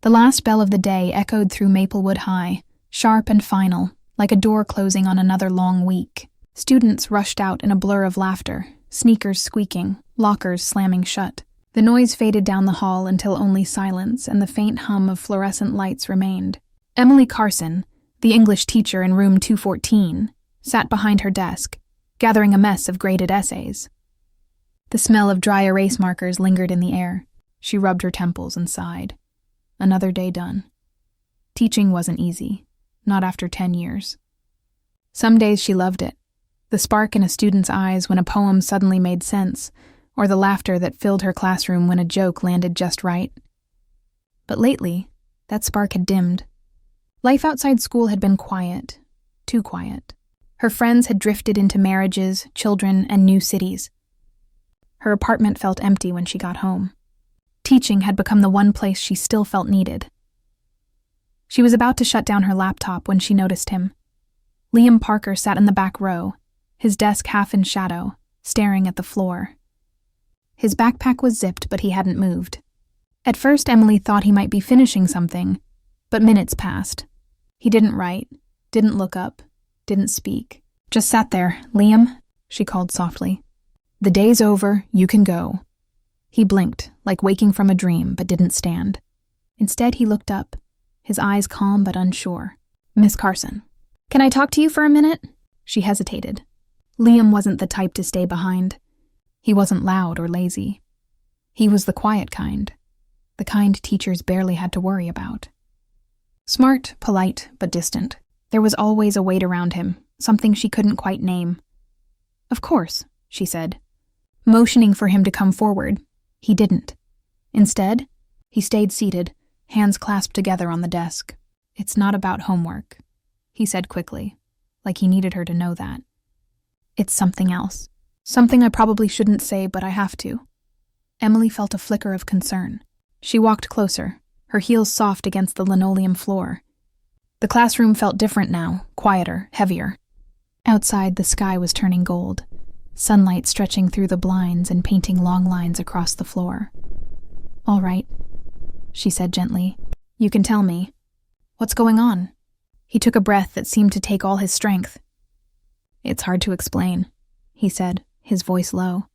The last bell of the day echoed through Maplewood High, sharp and final, like a door closing on another long week. Students rushed out in a blur of laughter, sneakers squeaking, lockers slamming shut. The noise faded down the hall until only silence and the faint hum of fluorescent lights remained. Emily Carson, the English teacher in room 214, sat behind her desk, gathering a mess of graded essays. The smell of dry erase markers lingered in the air. She rubbed her temples and sighed. Another day done. Teaching wasn't easy, not after 10 years. Some days she loved it. The spark in a student's eyes when a poem suddenly made sense, or the laughter that filled her classroom when a joke landed just right. But lately, that spark had dimmed. Life outside school had been quiet, too quiet. Her friends had drifted into marriages, children, and new cities. Her apartment felt empty when she got home. Teaching had become the one place she still felt needed. She was about to shut down her laptop when she noticed him. Liam Parker sat in the back row, his desk half in shadow, staring at the floor. His backpack was zipped, but he hadn't moved. At first, Emily thought he might be finishing something, but minutes passed. He didn't write, didn't look up, didn't speak. Just sat there. "Liam," she called softly. "The day's over, you can go." He blinked, like waking from a dream, but didn't stand. Instead, he looked up, his eyes calm but unsure. "Miss Carson, can I talk to you for a minute?" She hesitated. Liam wasn't the type to stay behind. He wasn't loud or lazy. He was the quiet kind, the kind teachers barely had to worry about. Smart, polite, but distant. There was always a weight around him, something she couldn't quite name. "Of course," she said, motioning for him to come forward. He didn't. Instead, he stayed seated, hands clasped together on the desk. "It's not about homework," he said quickly, like he needed her to know that. "It's something else. Something I probably shouldn't say, but I have to." Emily felt a flicker of concern. She walked closer, her heels soft against the linoleum floor. The classroom felt different now, quieter, heavier. Outside, the sky was turning gold, sunlight stretching through the blinds and painting long lines across the floor. "All right," she said gently. "You can tell me. What's going on?" He took a breath that seemed to take all his strength. "It's hard to explain," he said, his voice low.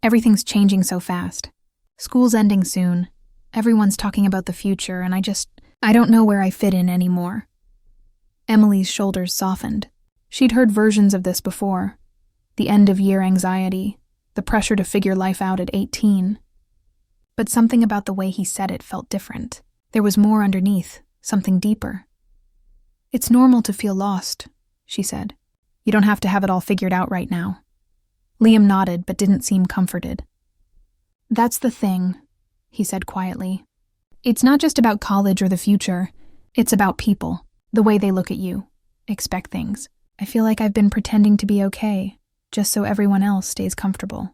"Everything's changing so fast. School's ending soon. Everyone's talking about the future, and I don't know where I fit in anymore." Emily's shoulders softened. She'd heard versions of this before. The end-of-year anxiety, the pressure to figure life out at 18. But something about the way he said it felt different. There was more underneath, something deeper. "It's normal to feel lost," she said. "You don't have to have it all figured out right now." Liam nodded but didn't seem comforted. "That's the thing," he said quietly. "It's not just about college or the future. It's about people, the way they look at you, expect things. I feel like I've been pretending to be okay, just so everyone else stays comfortable."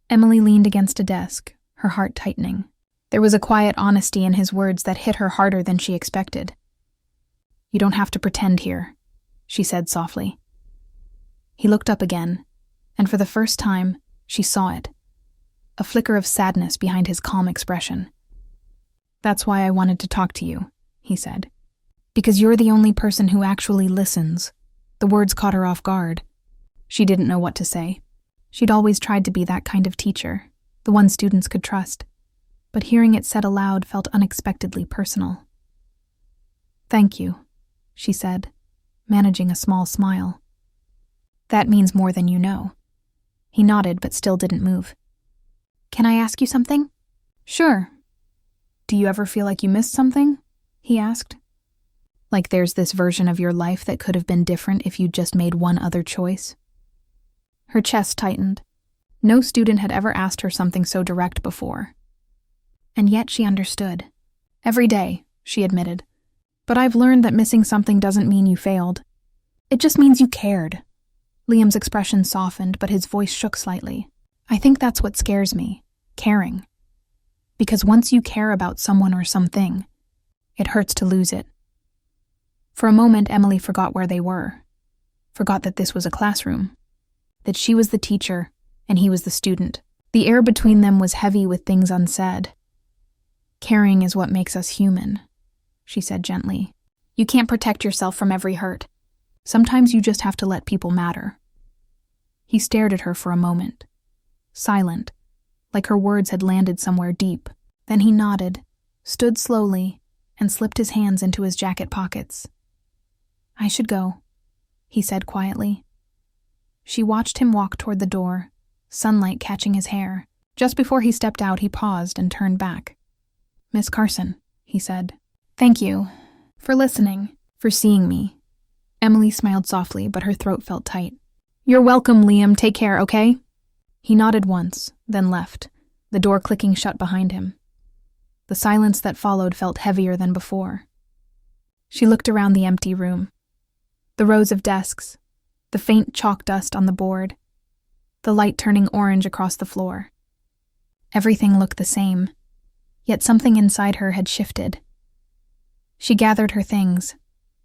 Emily leaned against a desk, her heart tightening. There was a quiet honesty in his words that hit her harder than she expected. "You don't have to pretend here," she said softly. He looked up again, and for the first time, she saw it. A flicker of sadness behind his calm expression. "That's why I wanted to talk to you," he said. "Because you're the only person who actually listens." The words caught her off guard. She didn't know what to say. She'd always tried to be that kind of teacher, the one students could trust. But hearing it said aloud felt unexpectedly personal. "Thank you," she said, managing a small smile. "That means more than you know." He nodded but still didn't move. "Can I ask you something?" "Sure." "Do you ever feel like you missed something?" he asked. "Like there's this version of your life that could have been different if you'd just made one other choice?" Her chest tightened. No student had ever asked her something so direct before. And yet she understood. "Every day," she admitted. "But I've learned that missing something doesn't mean you failed. It just means you cared." Liam's expression softened, but his voice shook slightly. "I think that's what scares me, caring. Because once you care about someone or something, it hurts to lose it." For a moment, Emily forgot where they were. Forgot that this was a classroom. That she was the teacher, and he was the student. The air between them was heavy with things unsaid. Caring is what makes us human, she said gently. You can't protect yourself from every hurt. Sometimes you just have to let people matter. He stared at her for a moment, silent, like her words had landed somewhere deep. Then he nodded, stood slowly, and slipped his hands into his jacket pockets. I should go, he said quietly. She watched him walk toward the door, sunlight catching his hair. Just before he stepped out, he paused and turned back. Miss Carson, he said. Thank you. For listening. For seeing me. Emily smiled softly, but her throat felt tight. You're welcome, Liam. Take care, okay? He nodded once, then left, the door clicking shut behind him. The silence that followed felt heavier than before. She looked around the empty room. The rows of desks, the faint chalk dust on the board, the light turning orange across the floor. Everything looked the same, yet something inside her had shifted. She gathered her things,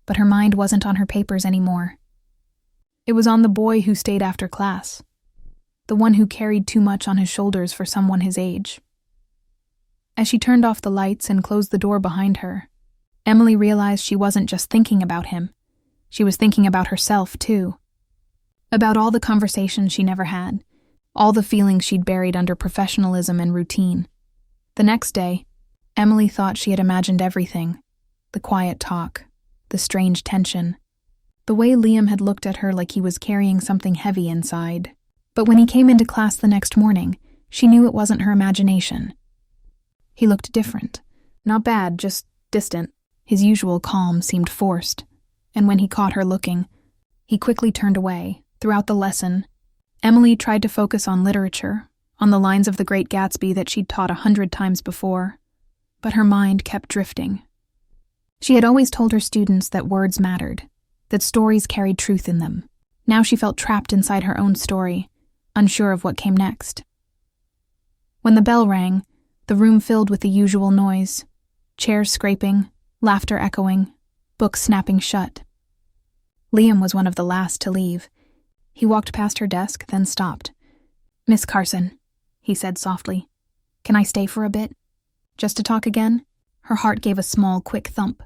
but her mind wasn't on her papers anymore. It was on the boy who stayed after class, the one who carried too much on his shoulders for someone his age. As she turned off the lights and closed the door behind her, Emily realized she wasn't just thinking about him. She was thinking about herself, too. About all the conversations she never had, all the feelings she'd buried under professionalism and routine. The next day, Emily thought she had imagined everything. The quiet talk, the strange tension, the way Liam had looked at her like he was carrying something heavy inside. But when he came into class the next morning, she knew it wasn't her imagination. He looked different. Not bad, just distant. His usual calm seemed forced, and when he caught her looking, he quickly turned away. Throughout the lesson, Emily tried to focus on literature, on the lines of The Great Gatsby that she'd taught 100 times before, but her mind kept drifting. She had always told her students that words mattered, that stories carried truth in them. Now she felt trapped inside her own story, unsure of what came next. When the bell rang, the room filled with the usual noise, chairs scraping, laughter echoing, books snapping shut. Liam was one of the last to leave. He walked past her desk, then stopped. Miss Carson, he said softly. Can I stay for a bit? Just to talk again? Her heart gave a small, quick thump.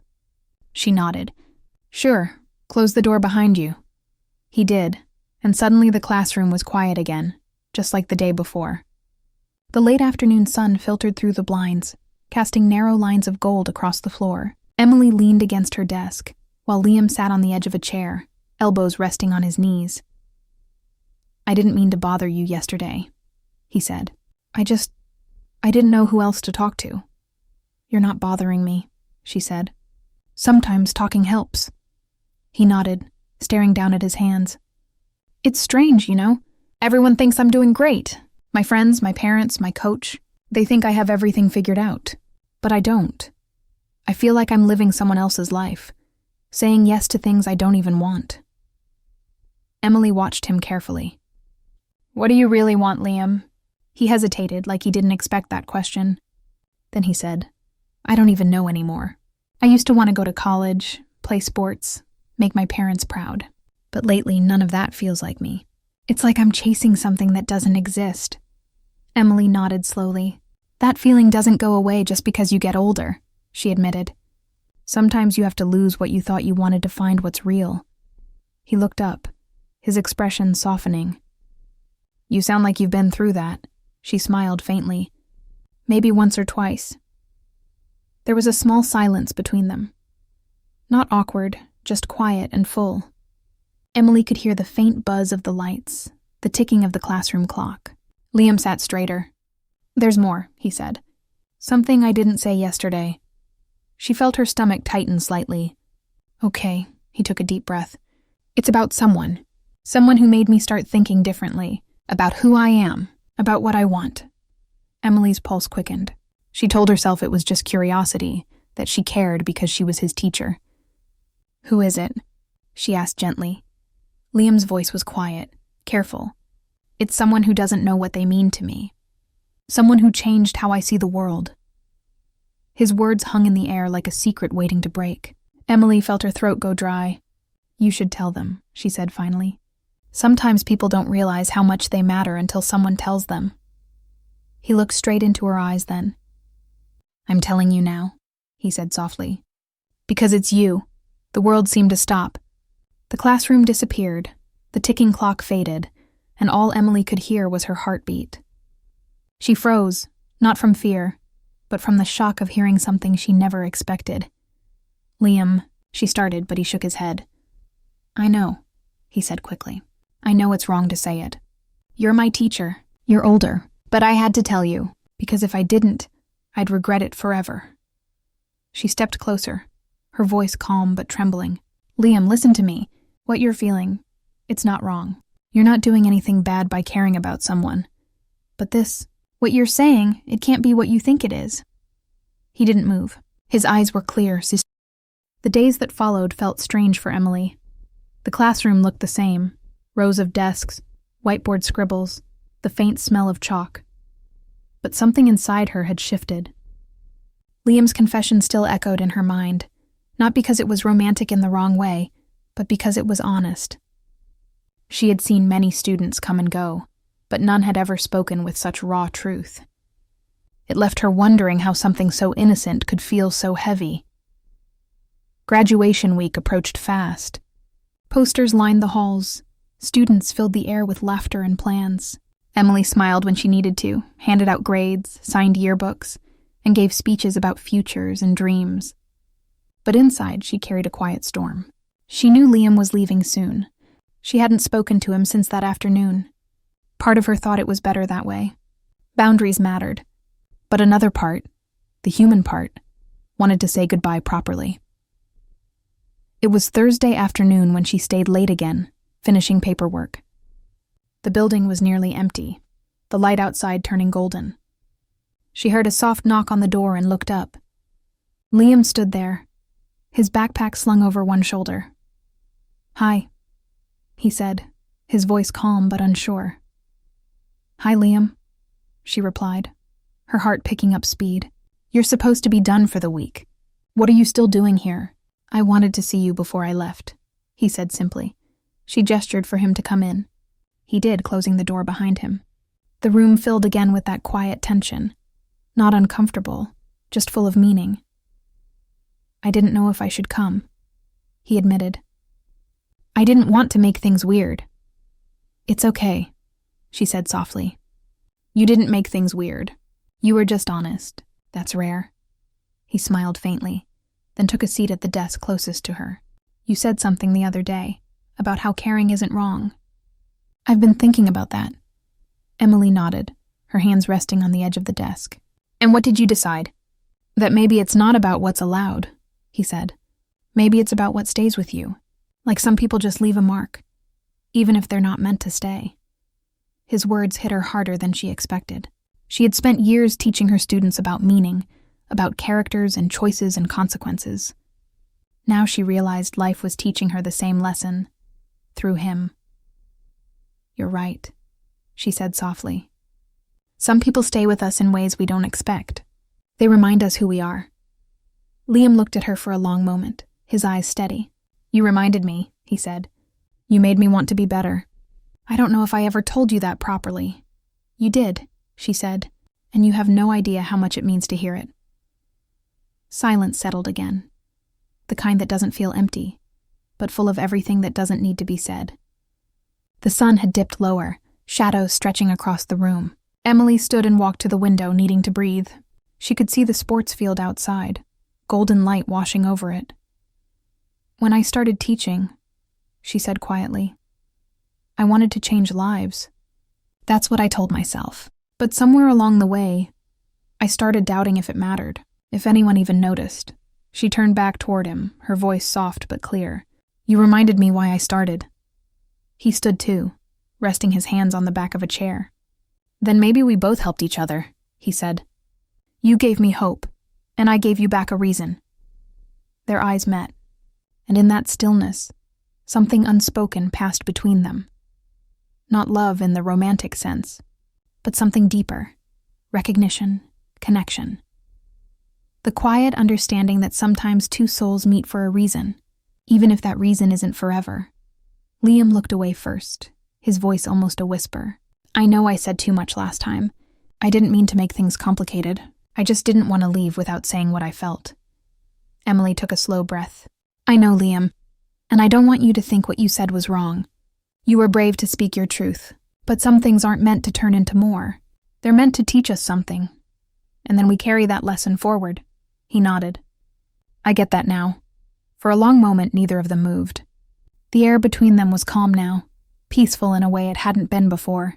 She nodded. Sure, close the door behind you. He did, and suddenly the classroom was quiet again, just like the day before. The late afternoon sun filtered through the blinds, casting narrow lines of gold across the floor. Emily leaned against her desk, while Liam sat on the edge of a chair, elbows resting on his knees. I didn't mean to bother you yesterday, he said. I didn't know who else to talk to. You're not bothering me, she said. Sometimes talking helps. He nodded, staring down at his hands. It's strange, you know? Everyone thinks I'm doing great. My friends, my parents, my coach. They think I have everything figured out. But I don't. I feel like I'm living someone else's life, saying yes to things I don't even want. Emily watched him carefully. What do you really want, Liam? He hesitated, like he didn't expect that question. Then he said, I don't even know anymore. I used to want to go to college, play sports, make my parents proud. But lately, none of that feels like me. It's like I'm chasing something that doesn't exist. Emily nodded slowly. That feeling doesn't go away just because you get older, she admitted. Sometimes you have to lose what you thought you wanted to find what's real. He looked up, his expression softening. You sound like you've been through that, she smiled faintly. Maybe once or twice. There was a small silence between them. Not awkward, just quiet and full. Emily could hear the faint buzz of the lights, the ticking of the classroom clock. Liam sat straighter. There's more, he said. Something I didn't say yesterday. She felt her stomach tighten slightly. Okay, he took a deep breath. It's about someone. Someone who made me start thinking differently. About who I am. About what I want. Emily's pulse quickened. She told herself it was just curiosity, that she cared because she was his teacher. Who is it? She asked gently. Liam's voice was quiet, careful. It's someone who doesn't know what they mean to me. Someone who changed how I see the world. His words hung in the air like a secret waiting to break. Emily felt her throat go dry. You should tell them, she said finally. Sometimes people don't realize how much they matter until someone tells them. He looked straight into her eyes then. I'm telling you now, he said softly. Because it's you. The world seemed to stop. The classroom disappeared, the ticking clock faded, and all Emily could hear was her heartbeat. She froze, not from fear, but from the shock of hearing something she never expected. Liam, she started, but he shook his head. I know, he said quickly. I know it's wrong to say it. You're my teacher. You're older. But I had to tell you, because if I didn't, I'd regret it forever. She stepped closer, her voice calm but trembling. Liam, listen to me. What you're feeling, it's not wrong. You're not doing anything bad by caring about someone. But this, what you're saying, it can't be what you think it is. He didn't move. His eyes were clear. The days that followed felt strange for Emily. The classroom looked the same. Rows of desks, whiteboard scribbles, the faint smell of chalk. But something inside her had shifted. Liam's confession still echoed in her mind, not because it was romantic in the wrong way, but because it was honest. She had seen many students come and go, but none had ever spoken with such raw truth. It left her wondering how something so innocent could feel so heavy. Graduation week approached fast. Posters lined the halls. Students filled the air with laughter and plans. Emily smiled when she needed to, handed out grades, signed yearbooks, and gave speeches about futures and dreams. But inside, she carried a quiet storm. She knew Liam was leaving soon. She hadn't spoken to him since that afternoon. Part of her thought it was better that way. Boundaries mattered. But another part, the human part, wanted to say goodbye properly. It was Thursday afternoon when she stayed late again, finishing paperwork. The building was nearly empty, the light outside turning golden. She heard a soft knock on the door and looked up. Liam stood there, his backpack slung over one shoulder. Hi, he said, his voice calm but unsure. Hi, Liam, she replied, her heart picking up speed. You're supposed to be done for the week. What are you still doing here? I wanted to see you before I left, he said simply. She gestured for him to come in. He did, closing the door behind him. The room filled again with that quiet tension. Not uncomfortable, just full of meaning. I didn't know if I should come, he admitted. I didn't want to make things weird. It's okay, she said softly. You didn't make things weird. You were just honest. That's rare. He smiled faintly, then took a seat at the desk closest to her. You said something the other day about how caring isn't wrong. I've been thinking about that. Emily nodded, her hands resting on the edge of the desk. And what did you decide? That maybe it's not about what's allowed, he said. Maybe it's about what stays with you. Like some people just leave a mark, even if they're not meant to stay. His words hit her harder than she expected. She had spent years teaching her students about meaning, about characters and choices and consequences. Now she realized life was teaching her the same lesson, through him. You're right, she said softly. Some people stay with us in ways we don't expect. They remind us who we are. Liam looked at her for a long moment, his eyes steady. You reminded me, he said. You made me want to be better. I don't know if I ever told you that properly. You did, she said, and you have no idea how much it means to hear it. Silence settled again, the kind that doesn't feel empty, but full of everything that doesn't need to be said. The sun had dipped lower, shadows stretching across the room. Emily stood and walked to the window, needing to breathe. She could see the sports field outside, golden light washing over it. When I started teaching, she said quietly, I wanted to change lives. That's what I told myself. But somewhere along the way, I started doubting if it mattered, if anyone even noticed. She turned back toward him, her voice soft but clear. You reminded me why I started. He stood too, resting his hands on the back of a chair. Then maybe we both helped each other, he said. You gave me hope, and I gave you back a reason. Their eyes met, and in that stillness, something unspoken passed between them. Not love in the romantic sense, but something deeper, recognition, connection. The quiet understanding that sometimes two souls meet for a reason, even if that reason isn't forever. Liam looked away first, his voice almost a whisper. I know I said too much last time. I didn't mean to make things complicated. I just didn't want to leave without saying what I felt. Emily took a slow breath. I know, Liam, and I don't want you to think what you said was wrong. You were brave to speak your truth, but some things aren't meant to turn into more. They're meant to teach us something. And then we carry that lesson forward. He nodded. I get that now. For a long moment, neither of them moved. The air between them was calm now, peaceful in a way it hadn't been before.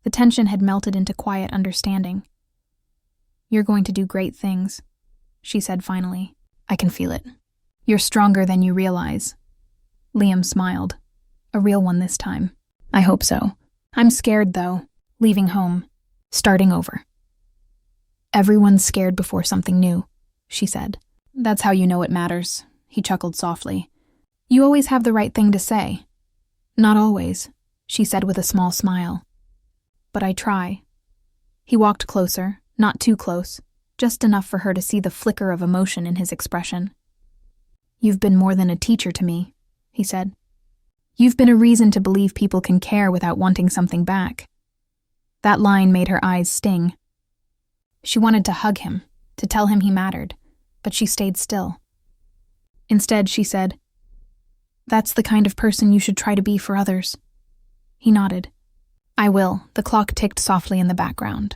The tension had melted into quiet understanding. You're going to do great things, she said finally. I can feel it. You're stronger than you realize. Liam smiled. A real one this time. I hope so. I'm scared, though. Leaving home. Starting over. Everyone's scared before something new, she said. That's how you know it matters. He chuckled softly. You always have the right thing to say. Not always, she said with a small smile. But I try. He walked closer, not too close, just enough for her to see the flicker of emotion in his expression. You've been more than a teacher to me, he said. You've been a reason to believe people can care without wanting something back. That line made her eyes sting. She wanted to hug him, to tell him he mattered, but she stayed still. Instead, she said, That's the kind of person you should try to be for others. He nodded. I will. The clock ticked softly in the background.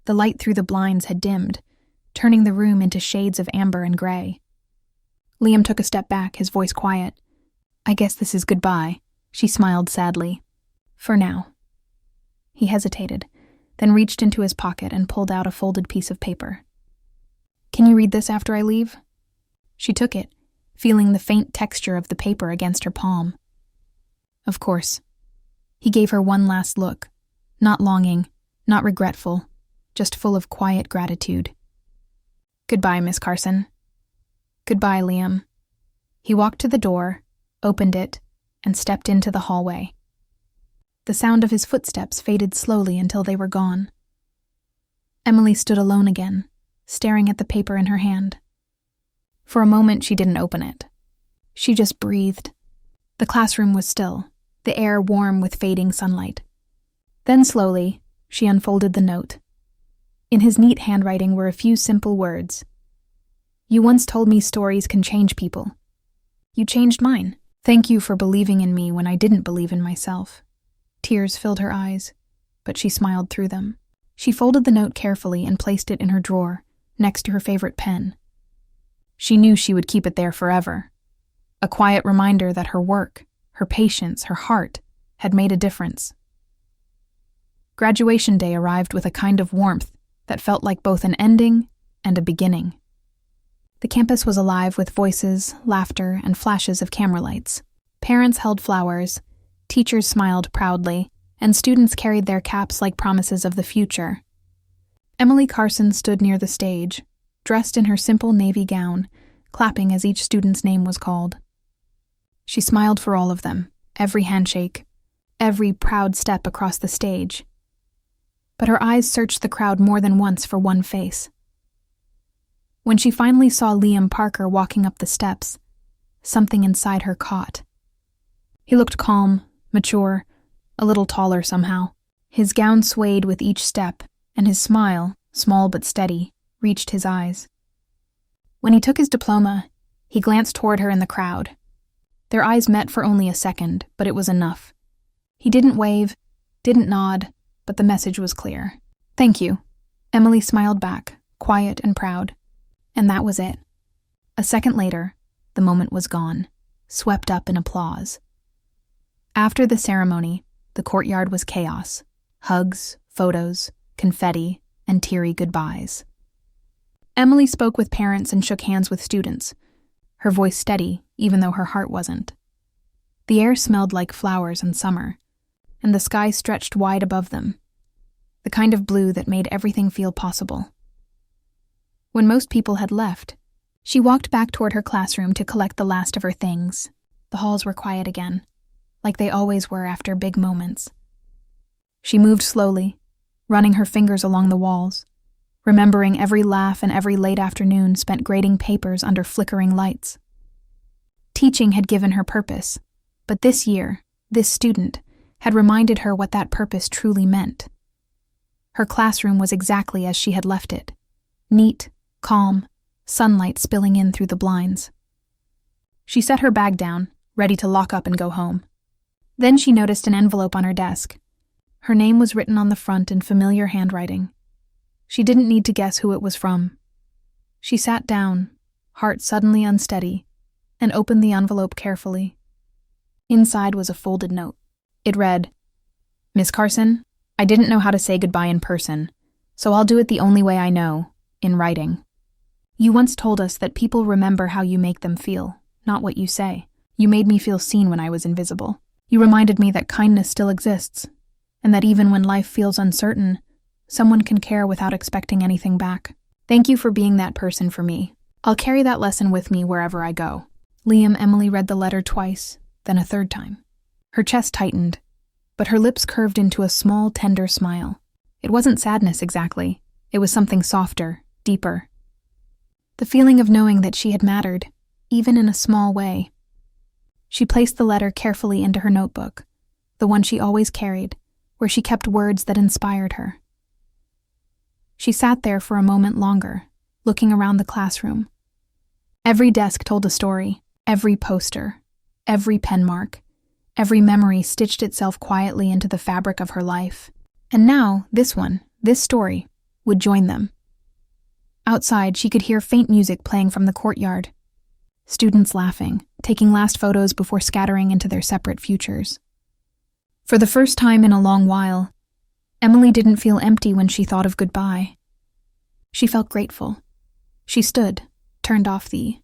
The light through the blinds had dimmed, turning the room into shades of amber and gray. Liam took a step back, his voice quiet. I guess this is goodbye, she smiled sadly. For now. He hesitated, then reached into his pocket and pulled out a folded piece of paper. Can you read this after I leave? She took it, feeling the faint texture of the paper against her palm. Of course. He gave her one last look, not longing, not regretful, just full of quiet gratitude. Goodbye, Miss Carson. Goodbye, Liam. He walked to the door, opened it, and stepped into the hallway. The sound of his footsteps faded slowly until they were gone. Emily stood alone again, staring at the paper in her hand. For a moment, she didn't open it. She just breathed. The classroom was still, the air warm with fading sunlight. Then slowly, she unfolded the note. In his neat handwriting were a few simple words. You once told me stories can change people. You changed mine. Thank you for believing in me when I didn't believe in myself. Tears filled her eyes, but she smiled through them. She folded the note carefully and placed it in her drawer, next to her favorite pen. She knew she would keep it there forever. A quiet reminder that her work, her patience, her heart had made a difference. Graduation day arrived with a kind of warmth that felt like both an ending and a beginning. The campus was alive with voices, laughter, and flashes of camera lights. Parents held flowers, teachers smiled proudly, and students carried their caps like promises of the future. Emily Carson stood near the stage, dressed in her simple navy gown, clapping as each student's name was called. She smiled for all of them, every handshake, every proud step across the stage. But her eyes searched the crowd more than once for one face. When she finally saw Liam Parker walking up the steps, something inside her caught. He looked calm, mature, a little taller somehow. His gown swayed with each step, and his smile, small but steady, reached his eyes. When he took his diploma, he glanced toward her in the crowd. Their eyes met for only a second, but it was enough. He didn't wave, didn't nod, but the message was clear. Thank you. Emily smiled back, quiet and proud. And that was it. A second later, the moment was gone, swept up in applause. After the ceremony, the courtyard was chaos. Hugs, photos, confetti, and teary goodbyes. Emily spoke with parents and shook hands with students, her voice steady, even though her heart wasn't. The air smelled like flowers in summer, and the sky stretched wide above them, the kind of blue that made everything feel possible. When most people had left, she walked back toward her classroom to collect the last of her things. The halls were quiet again, like they always were after big moments. She moved slowly, running her fingers along the walls, remembering every laugh and every late afternoon spent grading papers under flickering lights. Teaching had given her purpose, but this year, this student, had reminded her what that purpose truly meant. Her classroom was exactly as she had left it. Neat, calm, sunlight spilling in through the blinds. She set her bag down, ready to lock up and go home. Then she noticed an envelope on her desk. Her name was written on the front in familiar handwriting. She didn't need to guess who it was from. She sat down, heart suddenly unsteady, and opened the envelope carefully. Inside was a folded note. It read, "Miss Carson, I didn't know how to say goodbye in person, so I'll do it the only way I know, in writing. You once told us that people remember how you make them feel, not what you say. You made me feel seen when I was invisible. You reminded me that kindness still exists, and that even when life feels uncertain, someone can care without expecting anything back. Thank you for being that person for me. I'll carry that lesson with me wherever I go." Emily read the letter twice, then a third time. Her chest tightened, but her lips curved into a small, tender smile. It wasn't sadness exactly. It was something softer, deeper. The feeling of knowing that she had mattered, even in a small way. She placed the letter carefully into her notebook, the one she always carried, where she kept words that inspired her. She sat there for a moment longer, looking around the classroom. Every desk told a story, every poster, every pen mark, every memory stitched itself quietly into the fabric of her life. And now, this story, would join them. Outside, she could hear faint music playing from the courtyard. Students laughing, taking last photos before scattering into their separate futures. For the first time in a long while, Emily didn't feel empty when she thought of goodbye. She felt grateful. She stood, turned off the